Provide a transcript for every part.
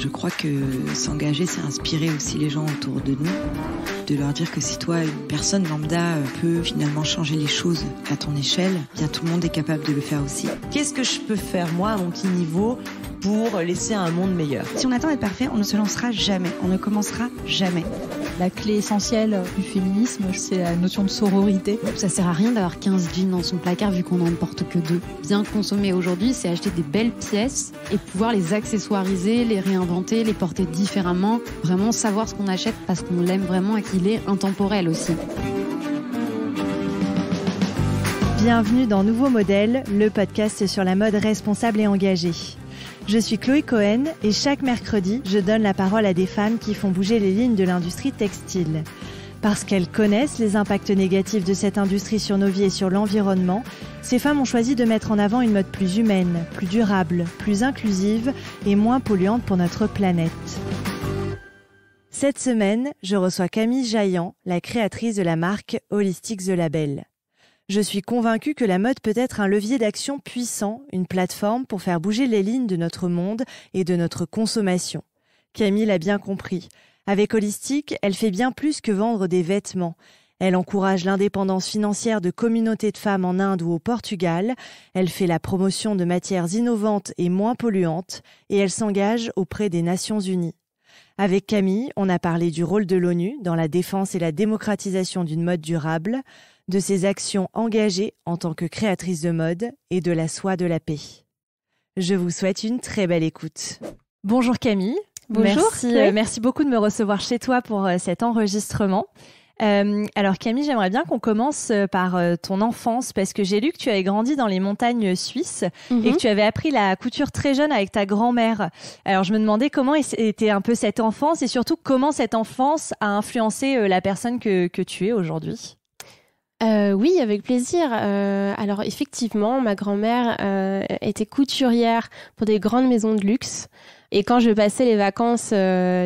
Je crois que s'engager, c'est inspirer aussi les gens autour de nous, de leur dire que si toi, une personne lambda, peut finalement changer les choses à ton échelle, bien tout le monde est capable de le faire aussi. Qu'est-ce que je peux faire, moi, à mon petit niveau, pour laisser un monde meilleur? Si on attend d'être parfait, on ne se lancera jamais, on ne commencera jamais. La clé essentielle du féminisme, c'est la notion de sororité. Ça sert à rien d'avoir 15 jeans dans son placard vu qu'on n'en porte que 2. Bien consommer aujourd'hui, c'est acheter des belles pièces et pouvoir les accessoiriser, les réinventer, les porter différemment. Vraiment savoir ce qu'on achète parce qu'on l'aime vraiment et qu'il est intemporel aussi. Bienvenue dans Nouveau Modèle, le podcast sur la mode responsable et engagée. Je suis Chloé Cohen et chaque mercredi, je donne la parole à des femmes qui font bouger les lignes de l'industrie textile. Parce qu'elles connaissent les impacts négatifs de cette industrie sur nos vies et sur l'environnement, ces femmes ont choisi de mettre en avant une mode plus humaine, plus durable, plus inclusive et moins polluante pour notre planète. Cette semaine, je reçois Camille Jaillant, la créatrice de la marque Holistic The Label. Je suis convaincue que la mode peut être un levier d'action puissant, une plateforme pour faire bouger les lignes de notre monde et de notre consommation. Camille l'a bien compris. Avec Holistic, elle fait bien plus que vendre des vêtements. Elle encourage l'indépendance financière de communautés de femmes en Inde ou au Portugal. Elle fait la promotion de matières innovantes et moins polluantes. Et elle s'engage auprès des Nations Unies. Avec Camille, on a parlé du rôle de l'ONU dans la défense et la démocratisation d'une mode durable, de ses actions engagées en tant que créatrice de mode et de la soie de la paix. Je vous souhaite une très belle écoute. Bonjour Camille. Bonjour. Merci beaucoup de me recevoir chez toi pour cet enregistrement. Alors Camille, j'aimerais bien qu'on commence par ton enfance parce que j'ai lu que tu avais grandi dans les montagnes suisses et que tu avais appris la couture très jeune avec ta grand-mère. Alors je me demandais comment était un peu cette enfance et surtout comment cette enfance a influencé la personne que tu es aujourd'hui. Oui, avec plaisir. Alors effectivement, ma grand-mère était couturière pour des grandes maisons de luxe. Et quand je passais les vacances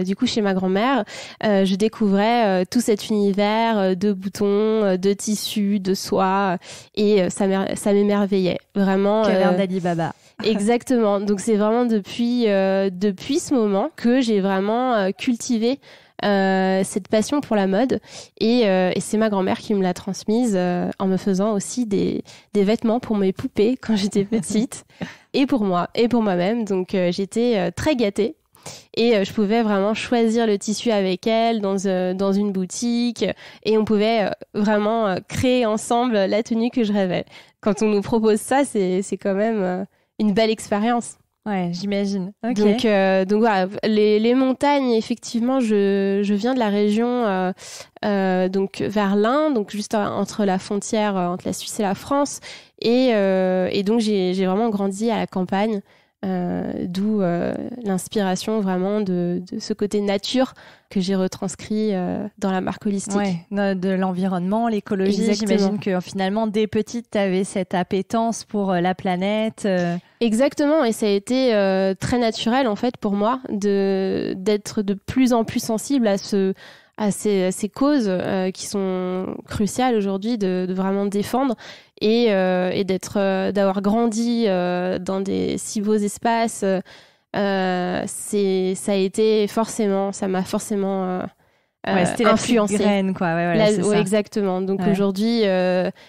du coup chez ma grand-mère, je découvrais tout cet univers de boutons, de tissus, de soie, et ça m'émerveillait vraiment. Caverne d'Ali Baba. Exactement. Donc c'est vraiment depuis ce moment que j'ai vraiment cultivé cette passion pour la mode et c'est ma grand-mère qui me l'a transmise en me faisant aussi des vêtements pour mes poupées quand j'étais petite et pour moi et pour moi-même. Donc j'étais très gâtée et je pouvais vraiment choisir le tissu avec elle dans une boutique et on pouvait vraiment créer ensemble la tenue que je rêvais. Quand on nous propose ça, c'est quand même une belle expérience. Ouais, j'imagine. Okay. Donc voilà, les montagnes, effectivement, je viens de la région donc vers l'Inde, donc juste entre la frontière entre la Suisse et la France, et donc j'ai vraiment grandi à la campagne, d'où l'inspiration vraiment de ce côté nature que j'ai retranscrit dans la marque Holistic. Ouais, de l'environnement, l'écologie. Exactement. J'imagine que finalement, dès petite, tu avais cette appétence pour la planète. Exactement, et ça a été très naturel en fait pour moi d'être de plus en plus sensible à ces causes qui sont cruciales aujourd'hui de vraiment défendre et d'avoir grandi dans des si beaux espaces. Ça m'a forcément c'était influencé. La petite graine, quoi. Ouais, voilà, c'est ça. Exactement. Donc aujourd'hui,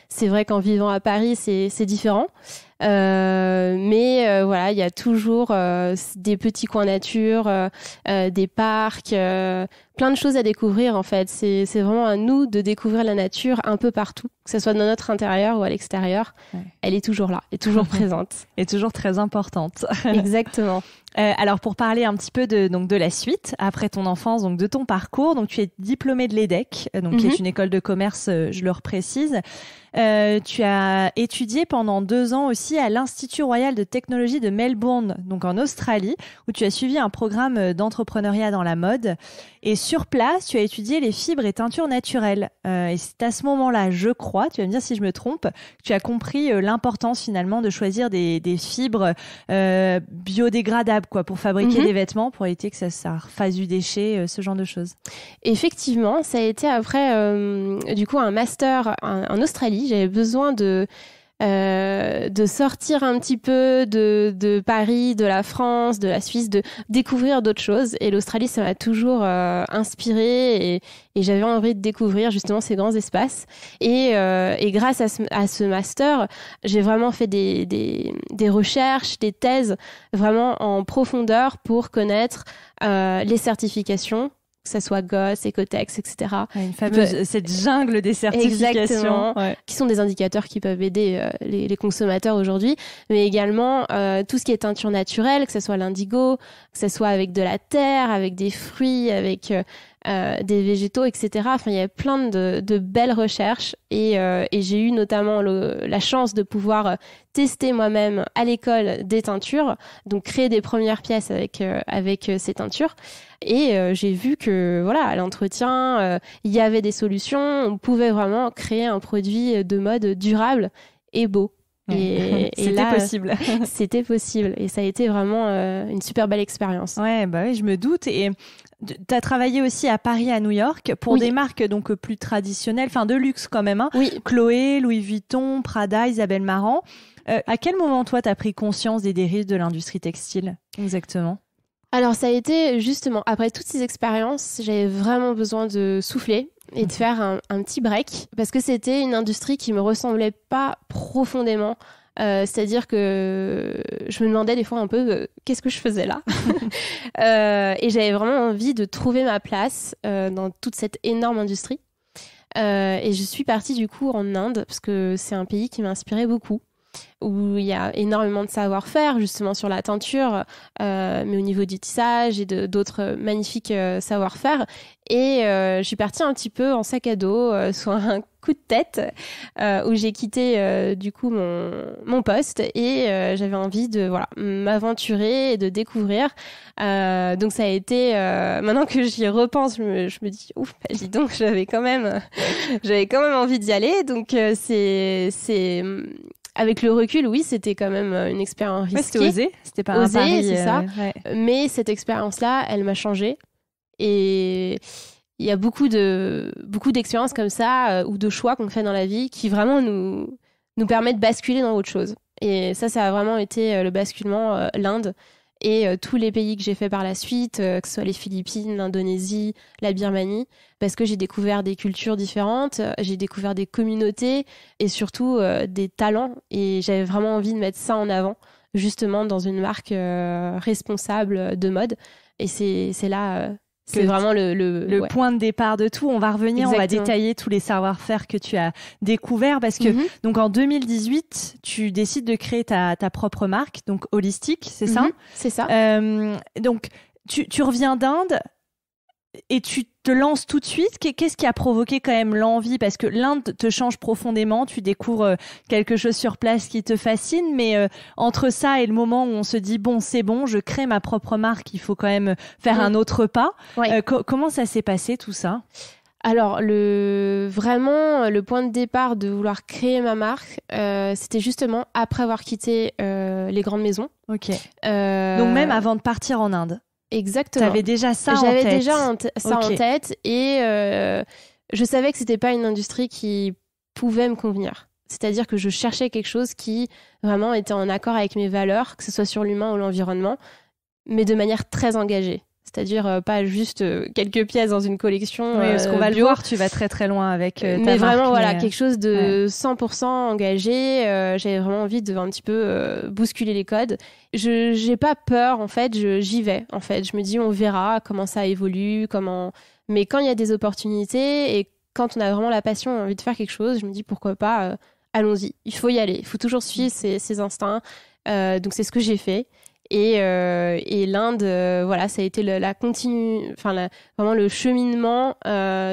c'est vrai qu'en vivant à Paris, c'est différent. Mais voilà, il y a toujours des petits coins nature, des parcs, plein de choses à découvrir en fait. C'est vraiment à nous de découvrir la nature un peu partout, que ce soit dans notre intérieur ou à l'extérieur. Ouais. Elle est toujours là, est toujours présente. Et toujours très importante. Exactement. Alors pour parler un petit peu de la suite, après ton enfance, donc de ton parcours, donc tu es diplômée de l'EDEC, donc qui est une école de commerce, je le reprécise. Tu as étudié pendant 2 ans aussi à l'Institut Royal de Technologie de Melbourne, donc en Australie, où tu as suivi un programme d'entrepreneuriat dans la mode. Et sur place, tu as étudié les fibres et teintures naturelles. Et c'est à ce moment-là, je crois, tu vas me dire si je me trompe, que tu as compris l'importance finalement de choisir des fibres biodégradables quoi, pour fabriquer des vêtements, pour éviter que ça fasse du déchet, ce genre de choses. Effectivement, ça a été après du coup un master en Australie. J'avais besoin de de sortir un petit peu de Paris, de la France, de la Suisse, de découvrir d'autres choses. Et l'Australie, ça m'a toujours inspirée et j'avais envie de découvrir justement ces grands espaces. Et grâce à ce master, j'ai vraiment fait des recherches, des thèses vraiment en profondeur pour connaître les certifications, que ça soit GOS, Ecotex, etc. Une fameuse, cette jungle des certifications. Exactement, qui sont des indicateurs qui peuvent aider les consommateurs aujourd'hui, mais également tout ce qui est teinture naturelle, que ce soit l'indigo, que ce soit avec de la terre, avec des fruits, avec des végétaux, etc. Enfin, il y a plein de belles recherches et j'ai eu notamment la chance de pouvoir tester moi-même à l'école des teintures, donc créer des premières pièces avec ces teintures. Et j'ai vu que voilà, à l'entretien, il y avait des solutions. On pouvait vraiment créer un produit de mode durable et beau. Et c'était là, possible. C'était possible. Et ça a été vraiment une super belle expérience. Ouais, bah oui, je me doute. Et tu as travaillé aussi à Paris, à New York, pour des marques donc plus traditionnelles, enfin de luxe quand même. Hein. Oui. Chloé, Louis Vuitton, Prada, Isabelle Marant. À quel moment, toi, tu as pris conscience des dérives de l'industrie textile? Exactement. Alors, ça a été justement, après toutes ces expériences, j'avais vraiment besoin de souffler et de faire un petit break parce que c'était une industrie qui me ressemblait pas profondément. C'est-à-dire que je me demandais des fois un peu qu'est-ce que je faisais là. Et j'avais vraiment envie de trouver ma place dans toute cette énorme industrie. Et je suis partie du coup en Inde parce que c'est un pays qui m'inspirait beaucoup, où il y a énormément de savoir-faire justement sur la teinture, mais au niveau du tissage et d'autres magnifiques savoir-faire. Et je suis partie un petit peu en sac à dos sur un coup de tête où j'ai quitté du coup mon poste et j'avais envie de m'aventurer et de découvrir. Donc ça a été, maintenant que j'y repense, je me dis ouf, dis donc j'avais quand même envie d'y aller. Donc c'est avec le recul, oui, c'était quand même une expérience risquée. Ouais, c'était osé, c'était pas un pari. C'est ça. Mais cette expérience-là, elle m'a changée. Et il y a beaucoup d'expériences comme ça ou de choix qu'on fait dans la vie qui vraiment nous permettent de basculer dans autre chose. Et ça a vraiment été le basculement, l'Inde et tous les pays que j'ai fait par la suite, que ce soit les Philippines, l'Indonésie, la Birmanie, parce que j'ai découvert des cultures différentes, j'ai découvert des communautés et surtout des talents. Et j'avais vraiment envie de mettre ça en avant, justement dans une marque responsable de mode. Et c'est là... c'est vraiment le point de départ de tout. On va revenir, on va détailler tous les savoir-faire que tu as découverts parce que donc en 2018, tu décides de créer ta propre marque, donc Holistic, c'est ça? C'est ça. Donc tu reviens d'Inde et tu te lances tout de suite. Qu'est-ce qui a provoqué quand même l'envie? Parce que l'Inde te change profondément, tu découvres quelque chose sur place qui te fascine, mais entre ça et le moment où on se dit bon, c'est bon, je crée ma propre marque, il faut quand même faire un autre pas. Comment ça s'est passé tout ça? Alors, vraiment, le point de départ de vouloir créer ma marque, c'était justement après avoir quitté les grandes maisons. Ok. Donc même avant de partir en Inde. Exactement. T'avais déjà ça en tête. J'avais déjà ça en tête et je savais que c'était pas une industrie qui pouvait me convenir. C'est-à-dire que je cherchais quelque chose qui vraiment était en accord avec mes valeurs, que ce soit sur l'humain ou l'environnement, mais de manière très engagée. C'est-à-dire pas juste quelques pièces dans une collection. Oui, parce qu'on va le voir, tu vas très très loin avec ta marque. Mais vraiment, quelque chose de 100% engagé. J'avais vraiment envie de un petit peu bousculer les codes. J'ai pas peur, en fait, j'y vais. En fait, je me dis, on verra comment ça évolue, Mais quand il y a des opportunités et quand on a vraiment la passion et envie de faire quelque chose, je me dis, pourquoi pas, allons-y. Il faut y aller. Il faut toujours suivre ses instincts. Donc, c'est ce que j'ai fait. Et l'Inde, ça a été vraiment le cheminement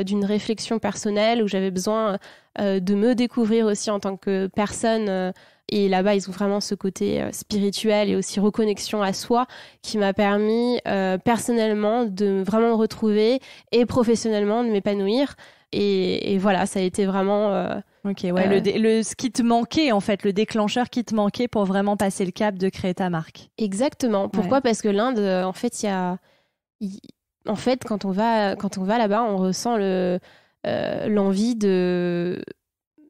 d'une réflexion personnelle où j'avais besoin de me découvrir aussi en tant que personne. Et là-bas, ils ont vraiment ce côté spirituel et aussi reconnexion à soi qui m'a permis personnellement de vraiment me retrouver et professionnellement de m'épanouir. Et voilà, ça a été vraiment... ce qui te manquait, en fait, le déclencheur qui te manquait pour vraiment passer le cap de créer ta marque. Exactement. Pourquoi ? Parce que l'Inde, en fait, quand on va là-bas, on ressent l'envie de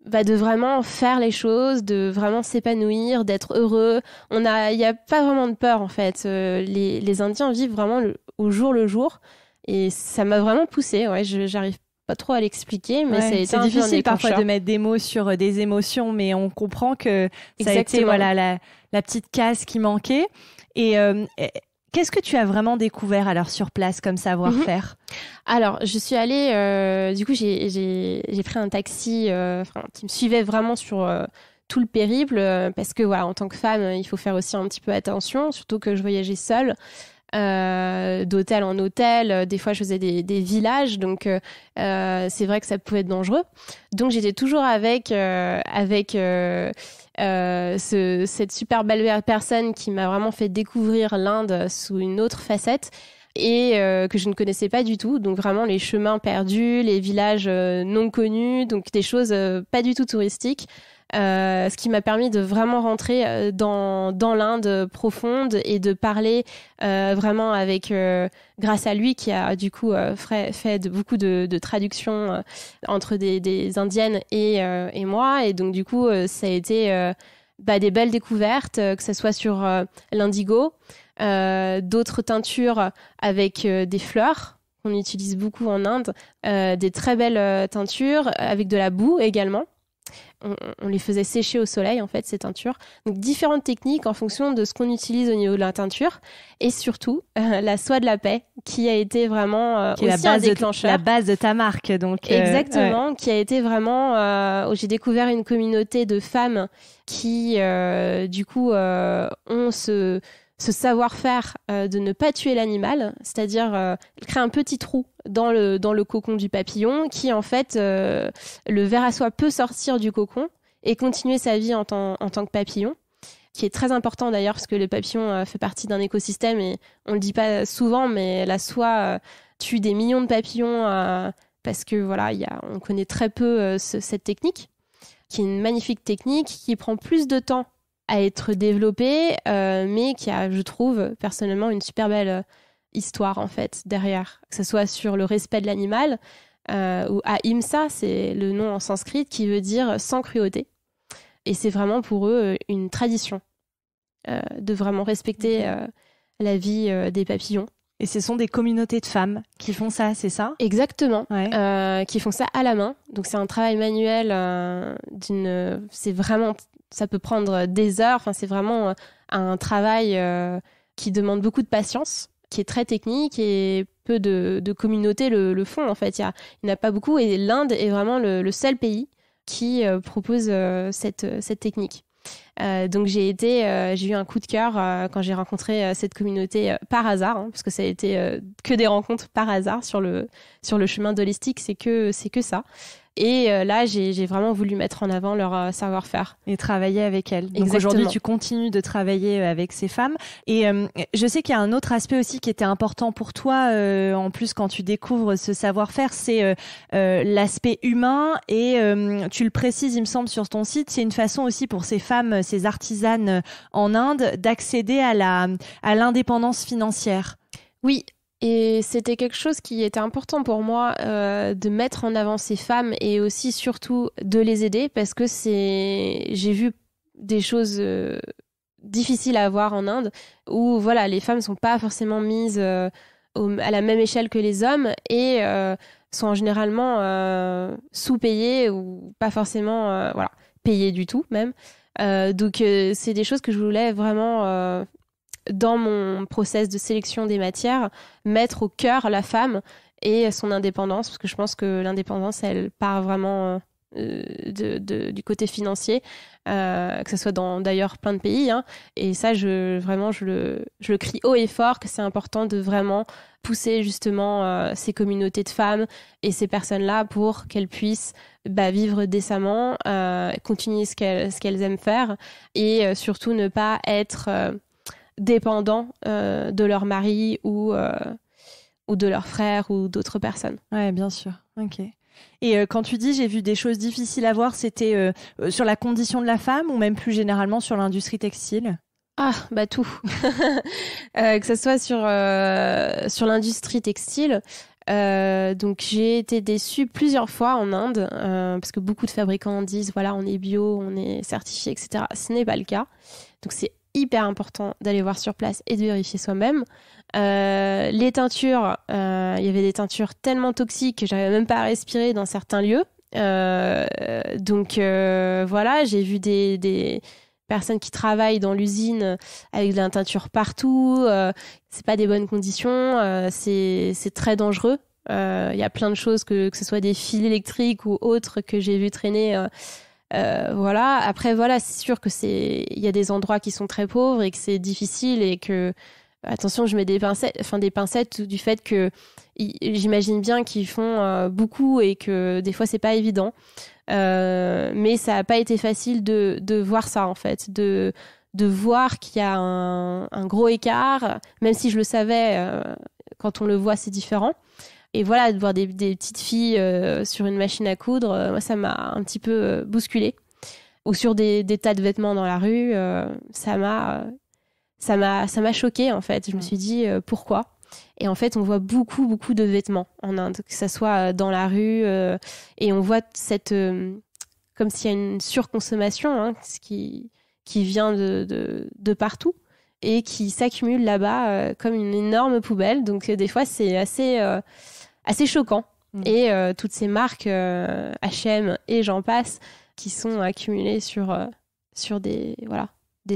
de vraiment faire les choses, de vraiment s'épanouir, d'être heureux. Il n'y a pas vraiment de peur en fait. Les Indiens vivent vraiment au jour le jour et ça m'a vraiment poussée. Ouais, j'arrive pas trop à l'expliquer, mais ça a été c'est un peu difficile un parfois déclencheur. de mettre des mots sur des émotions, mais on comprend que ça a été Exactement. la petite case qui manquait. Et qu'est-ce que tu as vraiment découvert alors sur place comme savoir-faire? Alors, je suis allée, du coup, j'ai pris un taxi qui me suivait vraiment sur tout le périple, parce que voilà, en tant que femme, il faut faire aussi un petit peu attention, surtout que je voyageais seule. D'hôtel en hôtel, des fois je faisais des villages, donc c'est vrai que ça pouvait être dangereux. Donc j'étais toujours avec cette super belle personne qui m'a vraiment fait découvrir l'Inde sous une autre facette et que je ne connaissais pas du tout. Donc vraiment les chemins perdus, les villages non connus, donc des choses pas du tout touristiques. Ce qui m'a permis de vraiment rentrer dans l'Inde profonde et de parler vraiment grâce à lui qui a du coup fait beaucoup de traductions entre des Indiennes et moi. Et donc du coup, ça a été des belles découvertes, que ce soit sur l'indigo, d'autres teintures avec des fleurs qu'on utilise beaucoup en Inde, des très belles teintures avec de la boue également. On les faisait sécher au soleil, en fait, ces teintures. Donc, différentes techniques en fonction de ce qu'on utilise au niveau de la teinture. Et surtout, la soie de la paix, qui a été vraiment qui est aussi un déclencheur. La base de ta marque. Donc, exactement, qui a été vraiment... où j'ai découvert une communauté de femmes qui, du coup, ont ce savoir-faire de ne pas tuer l'animal, c'est-à-dire créer un petit trou dans le cocon du papillon qui, en fait, le ver à soie peut sortir du cocon et continuer sa vie en tant que papillon, qui est très important d'ailleurs parce que le papillon fait partie d'un écosystème et on ne le dit pas souvent, mais la soie tue des millions de papillons parce que voilà, on connaît très peu cette technique, qui est une magnifique technique qui prend plus de temps à être développée, mais qui a, je trouve, personnellement, une super belle histoire, en fait, derrière. Que ce soit sur le respect de l'animal, ou Ahimsa, c'est le nom en sanskrit, qui veut dire sans cruauté. Et c'est vraiment pour eux une tradition de vraiment respecter la vie des papillons. Et ce sont des communautés de femmes qui font ça, c'est ça? Exactement, ouais. Qui font ça à la main. Donc c'est un travail manuel c'est vraiment... Ça peut prendre des heures. Enfin, c'est vraiment un travail qui demande beaucoup de patience, qui est très technique et peu de communautés le font. En fait, il n'y en a pas beaucoup et l'Inde est vraiment le seul pays qui propose cette technique. Donc j'ai eu un coup de cœur quand j'ai rencontré cette communauté par hasard, parce que ça a été que des rencontres par hasard sur le chemin d'Holistic, c'est que ça. Et là, j'ai vraiment voulu mettre en avant leur savoir-faire. Et travailler avec elles. Donc Exactement. aujourd'hui, tu continues de travailler avec ces femmes. Et je sais qu'il y a un autre aspect aussi qui était important pour toi, en plus quand tu découvres ce savoir-faire, c'est l'aspect humain. Et tu le précises, il me semble, sur ton site, c'est une façon aussi pour ces femmes, ces artisanes en Inde, d'accéder à l'indépendance financière. Oui. Et c'était quelque chose qui était important pour moi de mettre en avant ces femmes et aussi surtout de les aider parce que j'ai vu des choses difficiles à voir en Inde où voilà, les femmes ne sont pas forcément mises à la même échelle que les hommes et sont généralement sous-payées ou pas forcément payées du tout même. Donc c'est des choses que je voulais vraiment... dans mon process de sélection des matières, mettre au cœur la femme et son indépendance, parce que je pense que l'indépendance, elle part vraiment du côté financier, que ce soit dans d'ailleurs plein de pays. Hein. Et ça, je le crie haut et fort, que c'est important de vraiment pousser justement ces communautés de femmes et ces personnes-là pour qu'elles puissent vivre décemment, continuer ce qu'elles aiment faire et surtout ne pas être... dépendants de leur mari ou de leur frère ou d'autres personnes. Ouais, bien sûr. Ok. Et quand tu dis j'ai vu des choses difficiles à voir, c'était sur la condition de la femme ou même plus généralement sur l'industrie textile? Ah, tout. Que ce soit sur l'industrie textile, Donc j'ai été déçue plusieurs fois en Inde parce que beaucoup de fabricants disent voilà, on est bio, on est certifié, etc. Ce n'est pas le cas. Donc c'est hyper important d'aller voir sur place et de vérifier soi-même. Les teintures, il y avait des teintures tellement toxiques que j'arrivais même pas à respirer dans certains lieux. Donc voilà, j'ai vu des personnes qui travaillent dans l'usine avec de la teinture partout. C'est pas des bonnes conditions. C'est très dangereux. Il y a plein de choses, que ce soit des fils électriques ou autres que j'ai vu traîner. Voilà. Après, voilà, c'est sûr que il y a des endroits qui sont très pauvres et que c'est difficile et que attention, je mets des pincettes du fait que j'imagine bien qu'ils font beaucoup et que des fois c'est pas évident. Mais ça n'a pas été facile de voir ça en fait, de voir qu'il y a un gros écart, même si je le savais, quand on le voit c'est différent. Et voilà, de voir des petites filles sur une machine à coudre, moi ça m'a un petit peu bousculée. Ou sur des tas de vêtements dans la rue, ça m'a choquée en fait. Je me suis dit pourquoi ? Et en fait, on voit beaucoup, beaucoup de vêtements en Inde, que ça soit dans la rue, et on voit comme s'il y a une surconsommation, hein, qui vient de partout et qui s'accumule là-bas comme une énorme poubelle. Donc des fois, c'est assez choquant. Et toutes ces marques H&M et j'en passe qui sont accumulées sur des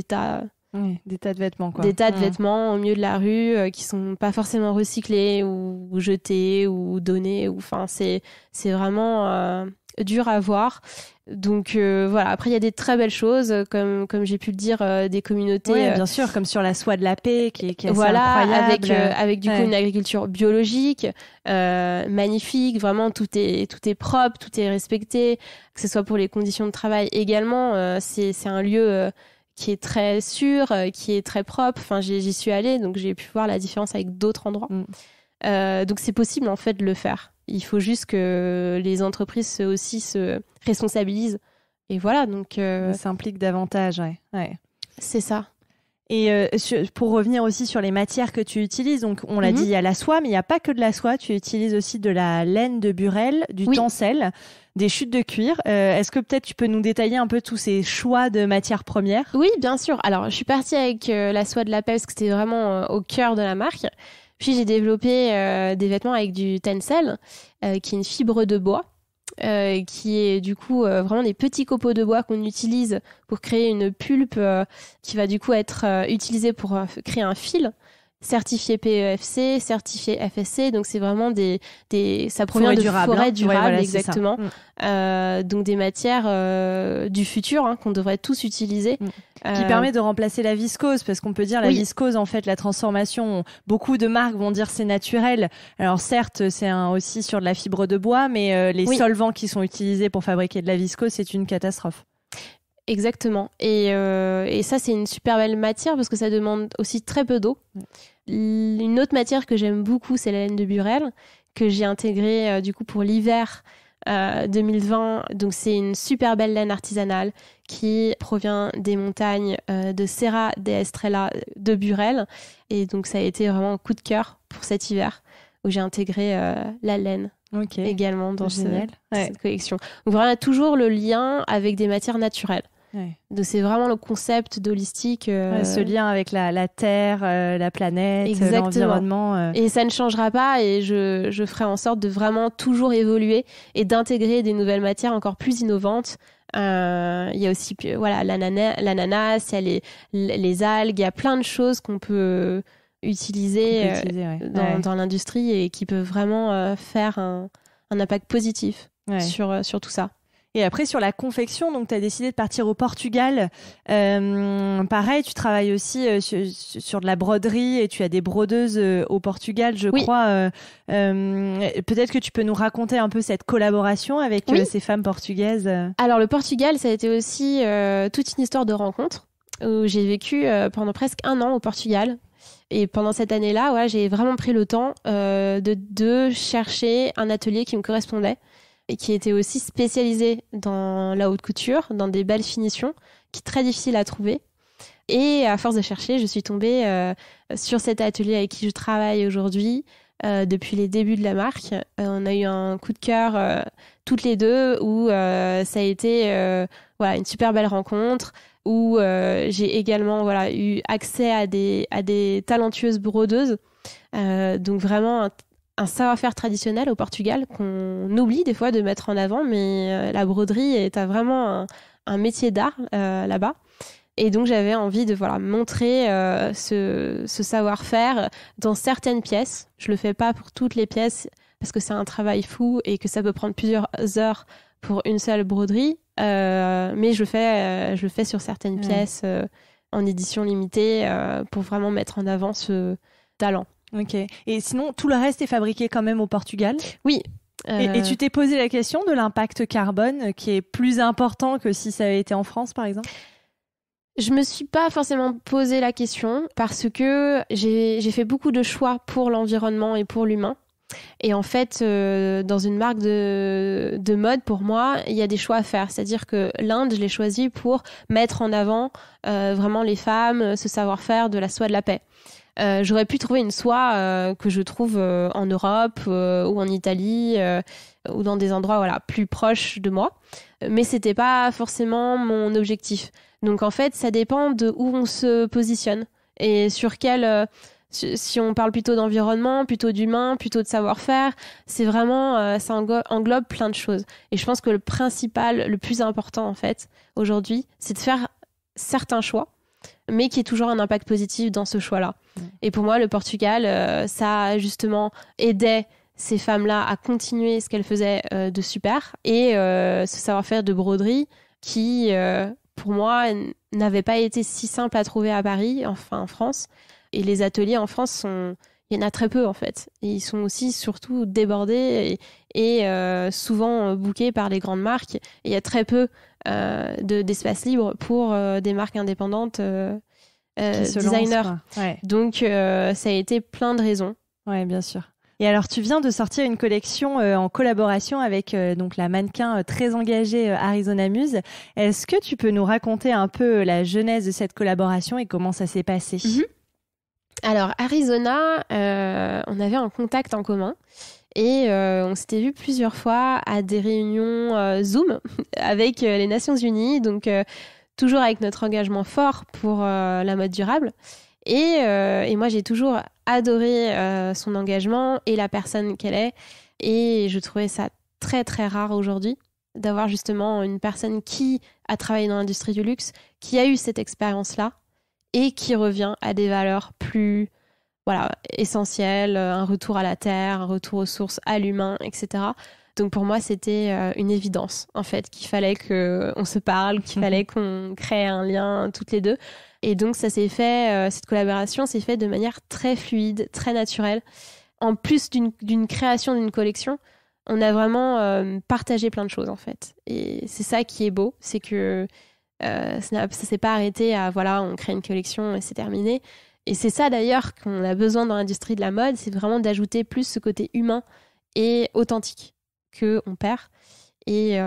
tas. Oui, des tas de vêtements, quoi. Des tas de vêtements au milieu de la rue qui sont pas forcément recyclés ou jetés ou donnés. Enfin, c'est vraiment dur à voir. Donc voilà. Après, il y a des très belles choses, comme j'ai pu le dire, des communautés. Oui, bien sûr, comme sur la soie de la paix, qui est assez incroyable. Avec du coup ouais. une agriculture biologique, magnifique. Vraiment, tout est propre, tout est respecté. Que ce soit pour les conditions de travail également. C'est un lieu qui est très sûr, qui est très propre. Enfin, j'y suis allée, donc j'ai pu voir la différence avec d'autres endroits. Donc c'est possible en fait de le faire. Il faut juste que les entreprises aussi se responsabilisent. Et voilà, donc... s'impliquent davantage, ouais. C'est ça. Et pour revenir aussi sur les matières que tu utilises, donc on l'a dit, il y a la soie, mais il n'y a pas que de la soie. Tu utilises aussi de la laine de burel, du tencel, des chutes de cuir. Est-ce que peut-être tu peux nous détailler un peu tous ces choix de matières premières ? Oui, bien sûr. Alors, je suis partie avec la soie de la paix parce que c'était vraiment au cœur de la marque. Puis, j'ai développé des vêtements avec du tencel, qui est une fibre de bois. Qui est du coup vraiment des petits copeaux de bois qu'on utilise pour créer une pulpe qui va du coup être utilisée pour créer un fil certifié PEFC, certifié FSC, donc c'est vraiment ça provient de forêts durables, ouais, voilà, exactement. Donc des matières du futur, hein, qu'on devrait tous utiliser. Qui permet de remplacer la viscose, parce qu'on peut dire la viscose, en fait, la transformation, beaucoup de marques vont dire c'est naturel. Alors certes, c'est aussi sur de la fibre de bois, mais les solvants qui sont utilisés pour fabriquer de la viscose, c'est une catastrophe. Exactement. Et ça, c'est une super belle matière parce que ça demande aussi très peu d'eau. Une autre matière que j'aime beaucoup, c'est la laine de burel, que j'ai intégrée du coup pour l'hiver 2020. Donc, c'est une super belle laine artisanale qui provient des montagnes de Serra de Estrela de Burel. Et donc, ça a été vraiment un coup de cœur pour cet hiver où j'ai intégré la laine. Également dans cette collection. Donc, vraiment, toujours le lien avec des matières naturelles. Donc c'est vraiment le concept d'holistique. Ce lien avec la terre, la planète, l'environnement. Et ça ne changera pas et je ferai en sorte de vraiment toujours évoluer et d'intégrer des nouvelles matières encore plus innovantes. Il y a aussi l'ananas, il y a les algues, il y a plein de choses qu'on peut utiliser dans l'industrie et qui peuvent vraiment faire un impact positif sur tout ça. Et après, sur la confection, donc tu as décidé de partir au Portugal. Pareil, tu travailles aussi sur de la broderie et tu as des brodeuses au Portugal, je crois. Peut-être que tu peux nous raconter un peu cette collaboration avec ces femmes portugaises. Alors, le Portugal, ça a été aussi toute une histoire de rencontre où j'ai vécu pendant presque 1 an au Portugal. Et pendant cette année-là, j'ai vraiment pris le temps de chercher un atelier qui me correspondait et qui était aussi spécialisé dans la haute couture, dans des belles finitions, qui est très difficile à trouver. Et à force de chercher, je suis tombée sur cet atelier avec qui je travaille aujourd'hui, depuis les débuts de la marque. On a eu un coup de cœur toutes les deux où ça a été une super belle rencontre où j'ai également eu accès à des talentueuses brodeuses. Donc vraiment un savoir-faire traditionnel au Portugal qu'on oublie des fois de mettre en avant, mais la broderie est vraiment un métier d'art là-bas. Et donc j'avais envie de montrer ce savoir-faire dans certaines pièces. Je le fais pas pour toutes les pièces parce que c'est un travail fou et que ça peut prendre plusieurs heures pour une seule broderie. Mais je le fais sur certaines pièces en édition limitée pour vraiment mettre en avant ce talent. Ok. Et sinon, tout le reste est fabriqué quand même au Portugal ? Oui. Et tu t'es posé la question de l'impact carbone qui est plus important que si ça avait été en France, par exemple ? Je me suis pas forcément posé la question parce que j'ai fait beaucoup de choix pour l'environnement et pour l'humain. Et en fait, dans une marque de mode, pour moi, il y a des choix à faire. C'est-à-dire que l'Inde, je l'ai choisi pour mettre en avant vraiment les femmes, ce savoir-faire de la soie de la paix. J'aurais pu trouver une soie que je trouve en Europe ou en Italie ou dans des endroits plus proches de moi. Mais c'était pas forcément mon objectif. Donc en fait, ça dépend de où on se positionne et sur quel... si on parle plutôt d'environnement, plutôt d'humain, plutôt de savoir-faire, c'est vraiment... ça englobe plein de choses. Et je pense que le principal, le plus important en fait, aujourd'hui, c'est de faire certains choix, mais qui ait toujours un impact positif dans ce choix-là. Et pour moi, le Portugal, ça justement aidait ces femmes-là à continuer ce qu'elles faisaient de super et ce savoir-faire de broderie qui, pour moi, n'avait pas été si simple à trouver à Paris, enfin en France. Et les ateliers en France, il y en a très peu en fait. Et ils sont aussi surtout débordés et souvent bookés par les grandes marques. Et il y a très peu d'espace libre pour des marques indépendantes designers. Ouais. Donc ça a été plein de raisons. Ouais, bien sûr. Et alors, tu viens de sortir une collection en collaboration avec donc la mannequin très engagée Arizona Muse. Est-ce que tu peux nous raconter un peu la genèse de cette collaboration et comment ça s'est passé ? Alors, Arizona, on avait un contact en commun et on s'était vu plusieurs fois à des réunions Zoom avec les Nations Unies, donc toujours avec notre engagement fort pour la mode durable. Et moi, j'ai toujours adoré son engagement et la personne qu'elle est. Et je trouvais ça très, très rare aujourd'hui d'avoir justement une personne qui a travaillé dans l'industrie du luxe, qui a eu cette expérience-là et qui revient à des valeurs plus essentielles, un retour à la terre, un retour aux sources, à l'humain, etc. Donc pour moi, c'était une évidence, en fait, qu'il fallait qu'on se parle, qu'il fallait qu'on crée un lien toutes les deux. Et donc ça s'est fait, cette collaboration s'est faite de manière très fluide, très naturelle. En plus d'une création d'une collection, on a vraiment partagé plein de choses, en fait. Et c'est ça qui est beau, c'est que ça s'est pas arrêté à on crée une collection et c'est terminé. Et c'est ça d'ailleurs qu'on a besoin dans l'industrie de la mode, c'est vraiment d'ajouter plus ce côté humain et authentique qu'on perd. Et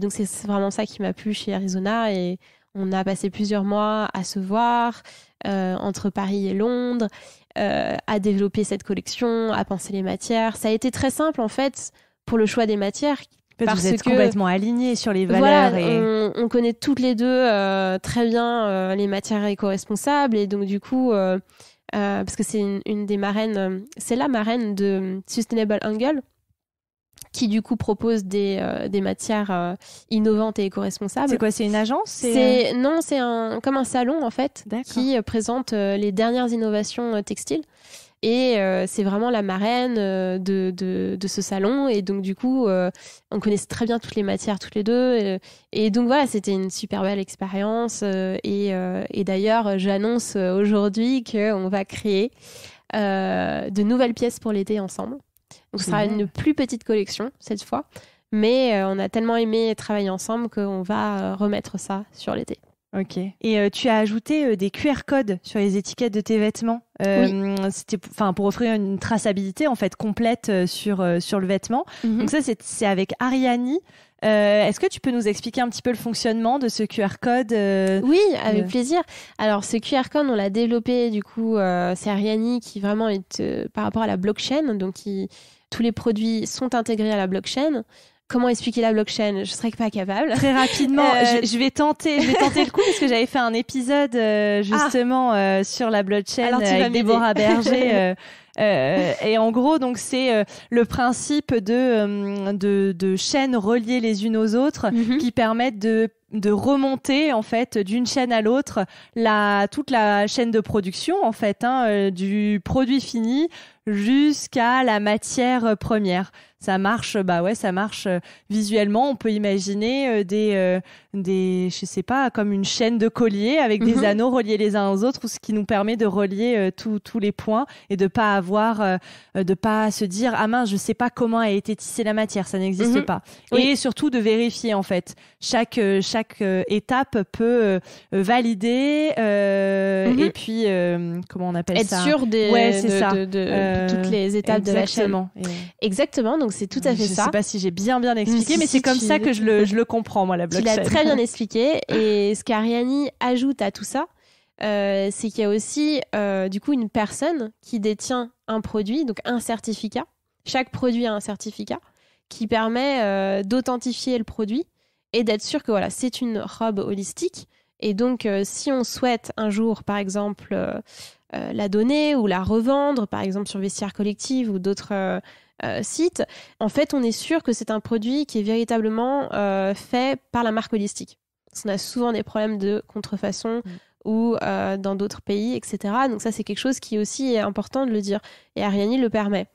donc c'est vraiment ça qui m'a plu chez Arizona. Et on a passé plusieurs mois à se voir entre Paris et Londres, à développer cette collection, à penser les matières. Ça a été très simple en fait pour le choix des matières. Parce vous êtes complètement alignés sur les valeurs. On connaît toutes les deux très bien les matières éco-responsables. Et donc, du coup, parce que c'est une des marraines, c'est la marraine de Sustainable Angle, qui du coup propose des matières innovantes et éco-responsables. C'est quoi, c'est une agence ? Non, c'est comme un salon, en fait, qui présente les dernières innovations textiles. Et c'est vraiment la marraine de ce salon. Et donc, du coup, on connaissait très bien toutes les matières, toutes les deux. Et donc, voilà, c'était une super belle expérience. Et d'ailleurs, j'annonce aujourd'hui qu'on va créer de nouvelles pièces pour l'été ensemble. Donc, ce sera une plus petite collection cette fois. Mais on a tellement aimé travailler ensemble qu'on va remettre ça sur l'été. Ok. Et tu as ajouté des QR codes sur les étiquettes de tes vêtements. C'était pour offrir une traçabilité en fait complète sur le vêtement. Donc ça c'est avec Ariani. Est-ce que tu peux nous expliquer un petit peu le fonctionnement de ce QR code Oui, avec plaisir. Alors ce QR code, on l'a développé du coup, c'est Ariani qui vraiment est par rapport à la blockchain. Donc tous les produits sont intégrés à la blockchain. Comment expliquer la blockchain ? Je serais pas capable. Très rapidement, je vais tenter le coup parce que j'avais fait un épisode justement sur la blockchain avec Déborah Berger. Et en gros, donc c'est le principe de chaînes reliées les unes aux autres qui permettent de remonter en fait d'une chaîne à l'autre toute la chaîne de production en fait du produit fini jusqu'à la matière première. Ça marche, ça marche visuellement. On peut imaginer des, je sais pas, comme une chaîne de colliers avec des anneaux reliés les uns aux autres, ce qui nous permet de relier tous les points et de pas se dire ah mince, je sais pas comment a été tissée la matière, ça n'existe pas. Oui. Et surtout de vérifier en fait chaque étape peut valider et puis comment on appelle ça ? Être sûr de toutes les étapes de la chaîne. Exactement. Donc c'est tout à fait ça. Je sais pas si j'ai bien expliqué, mais c'est comme ça que je le comprends moi la blockchain. Tu l'as très bien expliqué. Et ce qu'Ariani ajoute à tout ça, c'est qu'il y a aussi du coup une personne qui détient un produit, donc un certificat. Chaque produit a un certificat qui permet d'authentifier le produit et d'être sûr que voilà, c'est une robe holistique. Et donc, si on souhaite un jour, par exemple, la donner ou la revendre, par exemple sur Vestiaire Collective ou d'autres sites, en fait, on est sûr que c'est un produit qui est véritablement fait par la marque holistique. Parce qu'on a souvent des problèmes de contrefaçon ou dans d'autres pays, etc. Donc ça, c'est quelque chose qui aussi est important de le dire. Et Ariani le permet.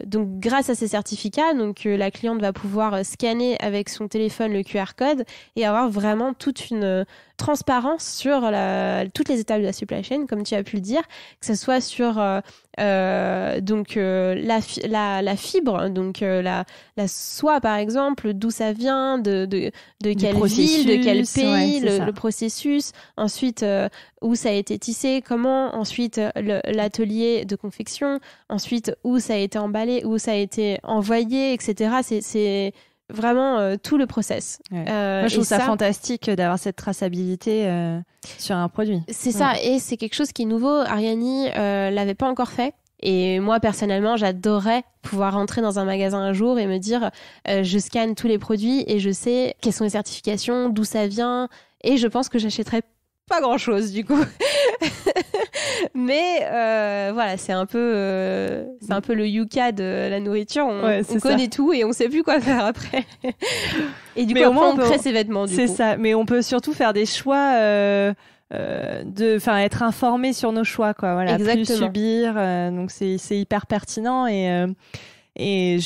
Donc grâce à ces certificats, la cliente va pouvoir scanner avec son téléphone le QR code et avoir vraiment toute une transparence sur toutes les étapes de la supply chain, comme tu as pu le dire, que ce soit sur la fibre, donc la soie par exemple, d'où ça vient, de quelle ville, de quel pays, le processus, ensuite où ça a été tissé, comment, ensuite l'atelier de confection, ensuite où ça a été emballé, où ça a été envoyé, etc. C'est vraiment tout le process. Moi, je trouve ça fantastique d'avoir cette traçabilité sur un produit. C'est ça, et c'est quelque chose qui est nouveau. Ariani l'avait pas encore fait. Et moi, personnellement, j'adorerais pouvoir rentrer dans un magasin un jour et me dire je scanne tous les produits et je sais quelles sont les certifications, d'où ça vient, et je pense que j'achèterais pas grand-chose du coup. Mais voilà, c'est un peu le Yuka de la nourriture. On connaît tout et on sait plus quoi faire après. Et du coup, après, on crée ses vêtements. C'est ça. Mais on peut surtout faire des choix, être informé sur nos choix, quoi. Voilà, exactement. Plus subir. Donc c'est hyper pertinent et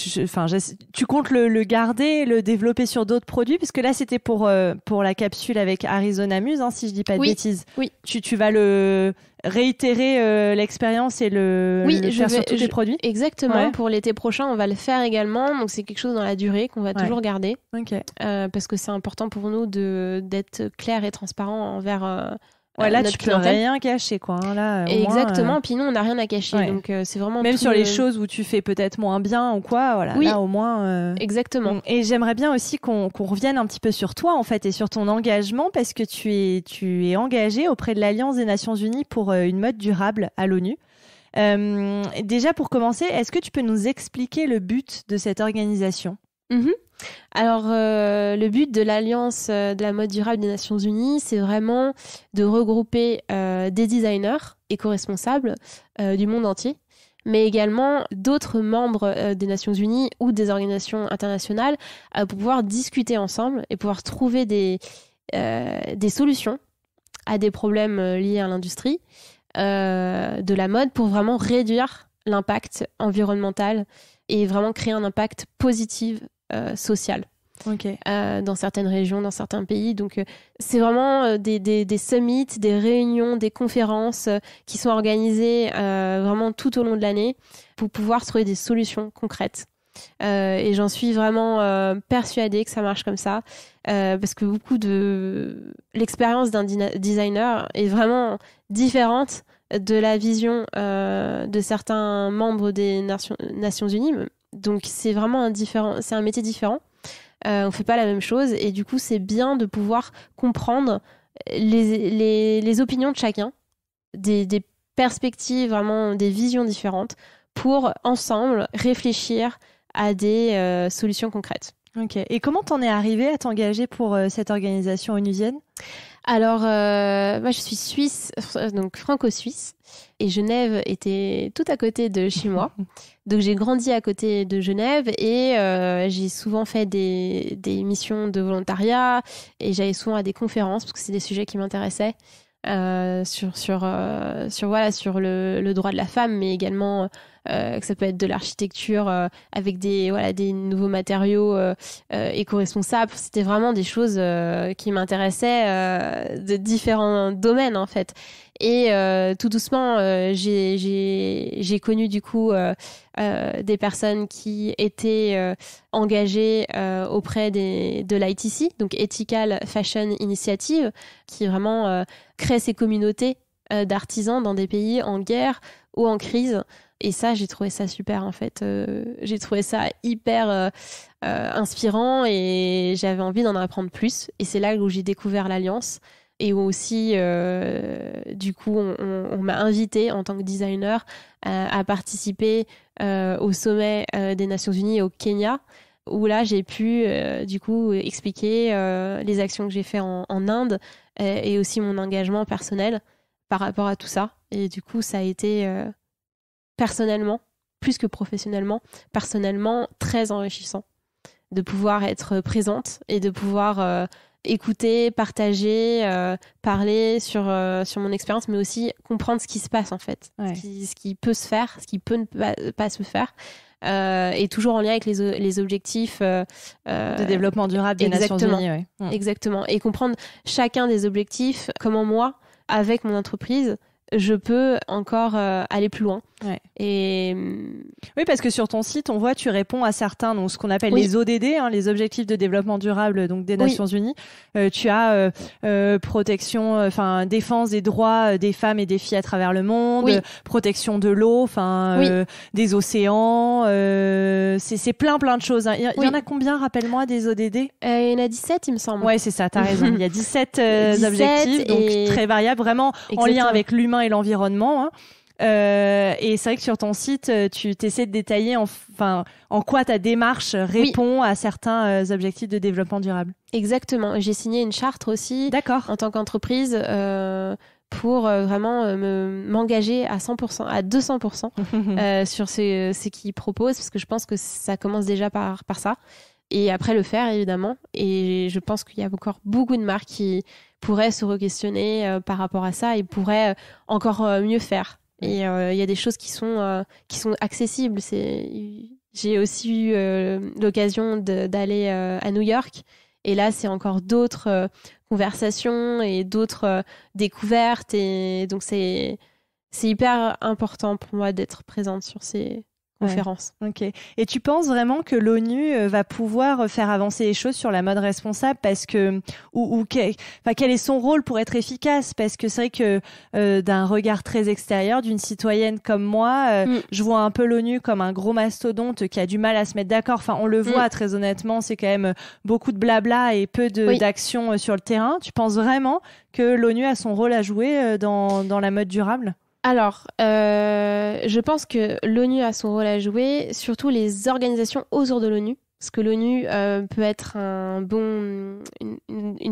tu comptes le garder, le développer sur d'autres produits, parce que là c'était pour la capsule avec Arizona Muse, si je dis pas de bêtises. Oui. Tu vas le réitérer l'expérience et le faire sur tous tes produits. Exactement. Ouais. Pour l'été prochain, on va le faire également. Donc c'est quelque chose dans la durée qu'on va toujours garder. Okay. Parce que c'est important pour nous d'être clair et transparent envers. Là, notre tu peux rien cacher, quoi. Là, exactement. Puis nous, on n'a rien à cacher. Donc, c'est vraiment même sur les choses où tu fais peut-être moins bien ou quoi. Voilà. Oui. Là, au moins. Exactement. Et j'aimerais bien aussi qu'on revienne un petit peu sur toi, en fait, et sur ton engagement, parce que tu es engagée auprès de l'Alliance des Nations Unies pour une mode durable à l'ONU. Déjà, pour commencer, est-ce que tu peux nous expliquer le but de cette organisation ? Alors, le but de l'Alliance de la mode durable des Nations Unies, c'est vraiment de regrouper des designers éco-responsables du monde entier, mais également d'autres membres des Nations Unies ou des organisations internationales pour pouvoir discuter ensemble et pouvoir trouver des solutions à des problèmes liés à l'industrie de la mode pour vraiment réduire l'impact environnemental et vraiment créer un impact positif social dans certaines régions, dans certains pays. Donc, c'est vraiment des summits, des réunions, des conférences qui sont organisées vraiment tout au long de l'année pour pouvoir trouver des solutions concrètes. et j'en suis vraiment persuadée que ça marche comme ça, parce que l'expérience d'un designer est vraiment différente de la vision de certains membres des Nations Unies. Donc c'est vraiment c'est un métier différent. On fait pas la même chose, et du coup c'est bien de pouvoir comprendre les opinions de chacun, des perspectives, vraiment des visions différentes, pour ensemble réfléchir à des solutions concrètes. Ok. Et comment t'en es arrivée à t'engager pour cette organisation onusienne ? Alors, moi je suis suisse, donc franco-suisse, et Genève était tout à côté de chez moi. Donc j'ai grandi à côté de Genève, et j'ai souvent fait des missions de volontariat, et j'allais souvent à des conférences parce que c'est des sujets qui m'intéressaient, sur le droit de la femme, mais également que ça peut être de l'architecture avec des nouveaux matériaux éco-responsables. C'était vraiment des choses qui m'intéressaient de différents domaines en fait. Et tout doucement, j'ai connu du coup des personnes qui étaient engagées auprès de l'ITC, donc Ethical Fashion Initiative, qui vraiment crée ces communautés d'artisans dans des pays en guerre ou en crise. Et ça, j'ai trouvé ça super en fait. J'ai trouvé ça hyper inspirant, et j'avais envie d'en apprendre plus. Et c'est là où j'ai découvert l'Alliance. Et aussi, du coup, on m'a invitée en tant que designer à participer au sommet des Nations Unies au Kenya, où là, j'ai pu, du coup, expliquer les actions que j'ai faites en Inde, et aussi mon engagement personnel par rapport à tout ça. Et du coup, ça a été personnellement, plus que professionnellement, personnellement, très enrichissant de pouvoir être présente et de pouvoir écouter, partager, parler sur mon expérience, mais aussi comprendre ce qui se passe en fait, ouais. ce qui peut se faire, ce qui peut ne pas se faire, et toujours en lien avec les objectifs de développement durable des Nations Unies. Ouais. Exactement, et comprendre chacun des objectifs, comment moi, avec mon entreprise, je peux encore aller plus loin. Ouais. Et oui, parce que sur ton site, on voit, tu réponds à certains, donc ce qu'on appelle oui. les ODD, les objectifs de développement durable, donc des Nations Unies. Tu as protection, défense des droits des femmes et des filles à travers le monde, oui. Protection de l'eau, des océans, c'est plein de choses. Il y en a combien, rappelle-moi, des ODD? Il y en a 17, il me semble. Ouais, c'est ça, t'as raison. Il y a 17 objectifs, donc très variables, vraiment en lien avec l'humain et l'environnement. Et c'est vrai que sur ton site, tu t'essaies de détailler en quoi ta démarche répond à certains objectifs de développement durable. Exactement. J'ai signé une charte aussi. D'accord. En tant qu'entreprise pour vraiment m'engager à 100%, à 200% sur ce qu'ils proposent, parce que je pense que ça commence déjà par ça. Et après le faire, évidemment. Et je pense qu'il y a encore beaucoup de marques qui pourraient se re-questionner par rapport à ça et pourraient encore mieux faire. Et il y a des choses qui sont accessibles. J'ai aussi eu l'occasion d'aller à New York. Et là, c'est encore d'autres conversations et d'autres découvertes. Et donc, c'est hyper important pour moi d'être présente sur ces conférence. Ouais. Ok. Et tu penses vraiment que l'ONU va pouvoir faire avancer les choses sur la mode responsable parce que quel est son rôle pour être efficace? Parce que c'est vrai que d'un regard très extérieur d'une citoyenne comme moi, je vois un peu l'ONU comme un gros mastodonte qui a du mal à se mettre d'accord. Enfin, on le voit très honnêtement, c'est quand même beaucoup de blabla et peu d'action sur le terrain. Tu penses vraiment que l'ONU a son rôle à jouer dans la mode durable? Alors, je pense que l'ONU a son rôle à jouer, surtout les organisations autour de l'ONU, parce que l'ONU peut être une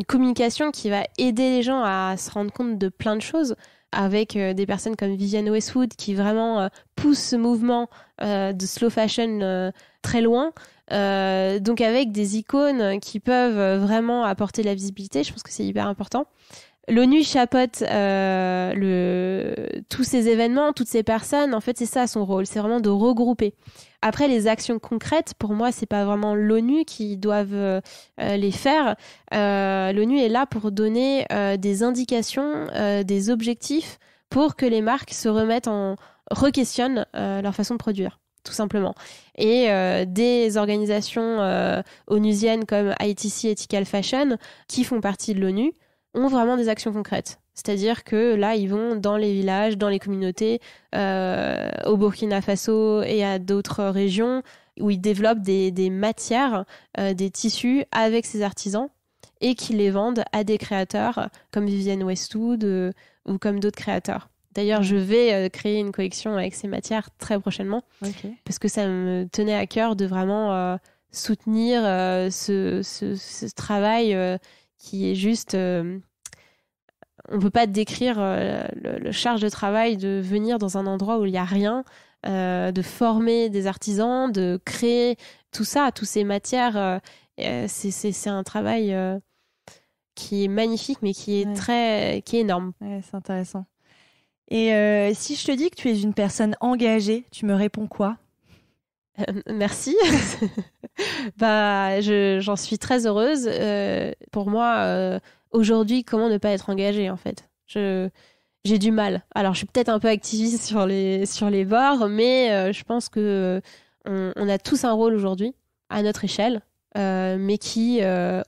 communication qui va aider les gens à se rendre compte de plein de choses, avec des personnes comme Vivienne Westwood qui vraiment pousse ce mouvement de slow fashion très loin. Donc avec des icônes qui peuvent vraiment apporter de la visibilité, je pense que c'est hyper important. L'ONU chapeaute tous ces événements, toutes ces personnes. En fait, c'est ça son rôle, c'est vraiment de regrouper. Après, les actions concrètes, pour moi, c'est pas vraiment l'ONU qui doivent les faire. L'ONU est là pour donner des indications, des objectifs pour que les marques se requestionnent leur façon de produire. tout simplement. Et des organisations onusiennes comme IETC Ethical Fashion, qui font partie de l'ONU, ont vraiment des actions concrètes. C'est-à-dire que là, ils vont dans les villages, dans les communautés, au Burkina Faso et à d'autres régions, où ils développent des matières, des tissus avec ces artisans et qui les vendent à des créateurs comme Vivienne Westwood ou comme d'autres créateurs. D'ailleurs, je vais créer une collection avec ces matières très prochainement parce que ça me tenait à cœur de vraiment soutenir ce travail qui est juste... on ne peut pas décrire le charge de travail de venir dans un endroit où il n'y a rien, de former des artisans, de créer tout ça, toutes ces matières. C'est un travail qui est magnifique, mais qui est qui est énorme. Ouais, c'est intéressant. Et si je te dis que tu es une personne engagée, tu me réponds quoi ? Merci. J'en suis très heureuse. Pour moi, aujourd'hui, comment ne pas être engagée, en fait ? J'ai du mal. Alors, je suis peut-être un peu activiste sur les bords, mais je pense que on a tous un rôle aujourd'hui, à notre échelle, mais qui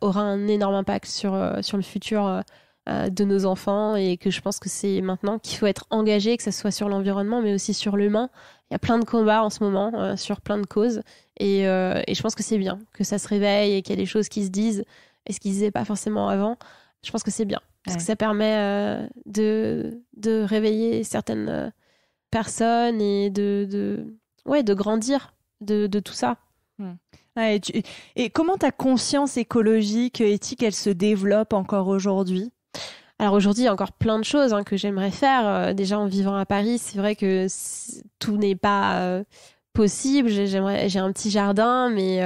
aura un énorme impact sur le futur de nos enfants, et que je pense que c'est maintenant qu'il faut être engagé, que ce soit sur l'environnement, mais aussi sur l'humain. Il y a plein de combats en ce moment sur plein de causes, et je pense que c'est bien que ça se réveille et qu'il y a des choses qui se disent et ce qu'ils disaient pas forcément avant. Je pense que c'est bien parce que ça permet de réveiller certaines personnes et de grandir de tout ça. Et comment ta conscience écologique, éthique, elle se développe encore aujourd'hui ? Alors aujourd'hui, il y a encore plein de choses que j'aimerais faire. Déjà, en vivant à Paris, c'est vrai que tout n'est pas possible. J'ai un petit jardin, mais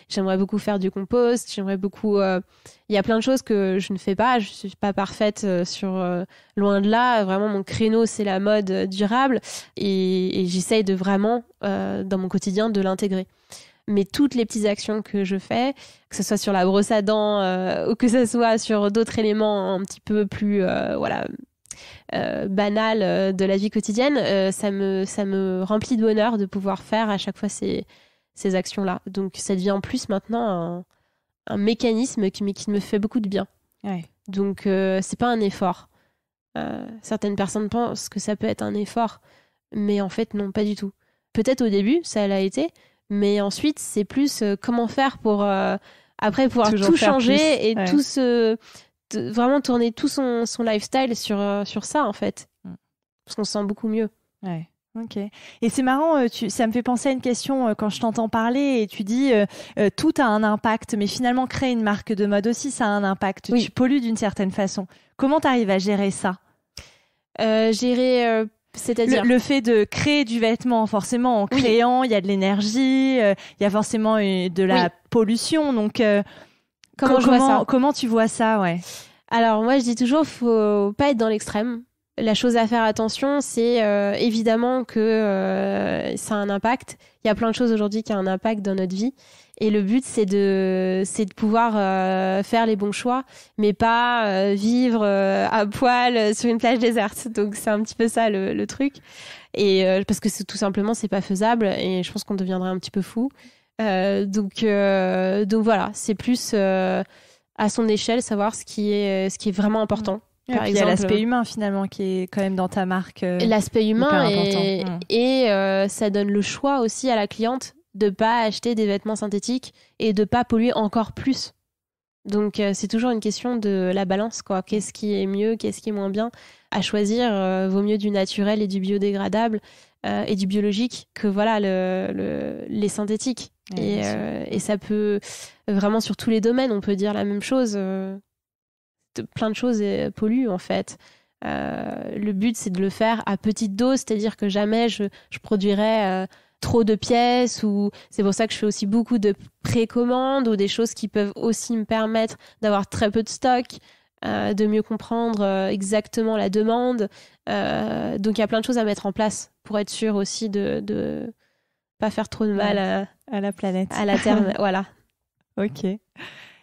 j'aimerais beaucoup faire du compost. J'aimerais beaucoup... Il y a plein de choses que je ne fais pas. Je ne suis pas parfaite loin de là. Vraiment, mon créneau, c'est la mode durable. Et j'essaye de vraiment, dans mon quotidien, de l'intégrer. Mais toutes les petites actions que je fais, que ce soit sur la brosse à dents ou que ce soit sur d'autres éléments un petit peu plus banals de la vie quotidienne, ça me remplit de bonheur de pouvoir faire à chaque fois ces actions-là. Donc ça devient en plus maintenant un mécanisme qui me fait beaucoup de bien. Ouais. Donc c'est pas un effort. Certaines personnes pensent que ça peut être un effort, mais en fait non, pas du tout. Peut-être au début, ça l'a été, mais ensuite, c'est plus comment faire pour après pouvoir toujours tout changer plus. Et tout vraiment tourner tout son lifestyle sur ça, en fait. Parce qu'on se sent beaucoup mieux. Ouais. Ok. Et c'est marrant, ça me fait penser à une question quand je t'entends parler et tu dis tout a un impact, mais finalement créer une marque de mode aussi, ça a un impact. Oui. Tu pollues d'une certaine façon. Comment tu arrives à gérer ça ? C'est-à-dire le fait de créer du vêtement, forcément, en créant, il y a de l'énergie, il y a forcément de la pollution. Donc, comment tu vois ça, ouais. Alors, moi, je dis toujours, faut pas être dans l'extrême. La chose à faire attention, c'est évidemment que ça a un impact. Il y a plein de choses aujourd'hui qui ont un impact dans notre vie. Et le but, c'est de pouvoir faire les bons choix, mais pas vivre à poil sur une plage déserte. Donc, c'est un petit peu ça le truc. Et parce que tout simplement, c'est pas faisable. Et je pense qu'on deviendrait un petit peu fou. Donc voilà, c'est plus à son échelle, savoir ce qui est vraiment important. Et puis il y a l'aspect humain finalement qui est quand même dans ta marque. L'aspect humain et ça donne le choix aussi à la cliente de pas acheter des vêtements synthétiques et de pas polluer encore plus. Donc c'est toujours une question de la balance, quoi. Qu'est-ce qui est mieux, qu'est-ce qui est moins bien à choisir. Vaut mieux du naturel et du biodégradable et du biologique que les synthétiques. Et ça peut vraiment sur tous les domaines, on peut dire la même chose. Plein de choses polluent en fait. Le but, c'est de le faire à petite dose, c'est-à-dire que jamais je produirais trop de pièces, ou c'est pour ça que je fais aussi beaucoup de précommandes ou des choses qui peuvent aussi me permettre d'avoir très peu de stock, de mieux comprendre exactement la demande. Donc il y a plein de choses à mettre en place pour être sûr aussi de pas faire trop de mal à la planète, à la terre. Voilà. Ok.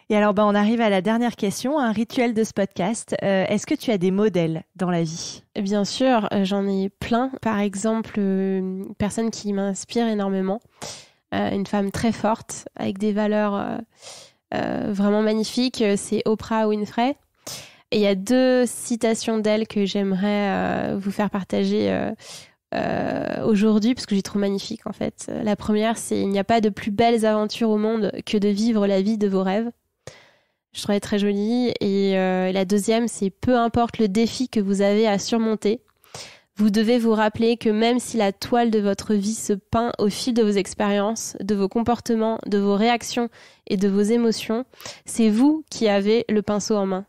Et alors, on arrive à la dernière question, un rituel de ce podcast. Est-ce que tu as des modèles dans la vie ? Bien sûr, j'en ai plein. Par exemple, une personne qui m'inspire énormément, une femme très forte, avec des valeurs vraiment magnifiques, c'est Oprah Winfrey. Et il y a 2 citations d'elle que j'aimerais vous faire partager aujourd'hui, parce que j'ai trouvé magnifique en fait. La première, c'est « Il n'y a pas de plus belles aventures au monde que de vivre la vie de vos rêves ». Je trouvais très jolie. Et la deuxième, c'est « Peu importe le défi que vous avez à surmonter, vous devez vous rappeler que même si la toile de votre vie se peint au fil de vos expériences, de vos comportements, de vos réactions et de vos émotions, c'est vous qui avez le pinceau en main. »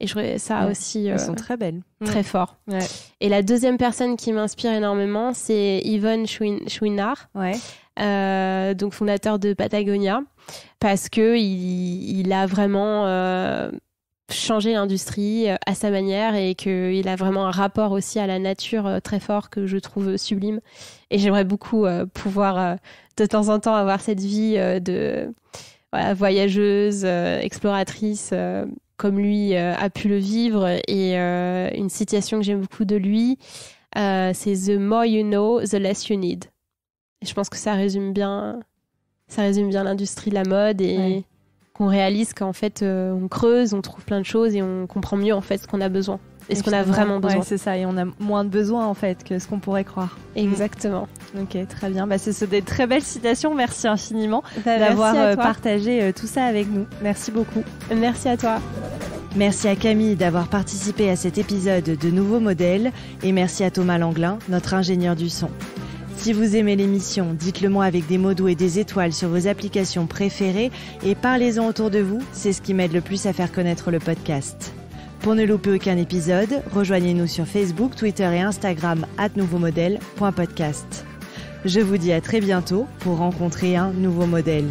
Et je trouvais ça aussi elles sont très belles. Très fort. Ouais. Et la deuxième personne qui m'inspire énormément, c'est Yvon Chouinard, donc fondateur de Patagonia, parce que il a vraiment changé l'industrie à sa manière et qu'il a vraiment un rapport aussi à la nature très fort que je trouve sublime. Et j'aimerais beaucoup pouvoir de temps en temps avoir cette vie de voyageuse, exploratrice, comme lui a pu le vivre. Et une citation que j'aime beaucoup de lui, c'est « The more you know, the less you need ». Et je pense que ça résume bien l'industrie de la mode et qu'on réalise qu'en fait, on creuse, on trouve plein de choses et on comprend mieux en fait ce qu'on a besoin et ce qu'on a vraiment besoin. Ouais, c'est ça, et on a moins de besoin en fait que ce qu'on pourrait croire. Exactement. Ok, très bien. C'est des très belles citations. Merci infiniment d'avoir partagé tout ça avec nous. Merci beaucoup. Merci à toi. Merci à Camille d'avoir participé à cet épisode de Nouveaux Modèles et merci à Thomas Langlin, notre ingénieur du son. Si vous aimez l'émission, dites-le moi avec des mots doux et des étoiles sur vos applications préférées et parlez-en autour de vous, c'est ce qui m'aide le plus à faire connaître le podcast. Pour ne louper aucun épisode, rejoignez-nous sur Facebook, Twitter et Instagram @nouveaumodèle.podcast. Je vous dis à très bientôt pour rencontrer un nouveau modèle.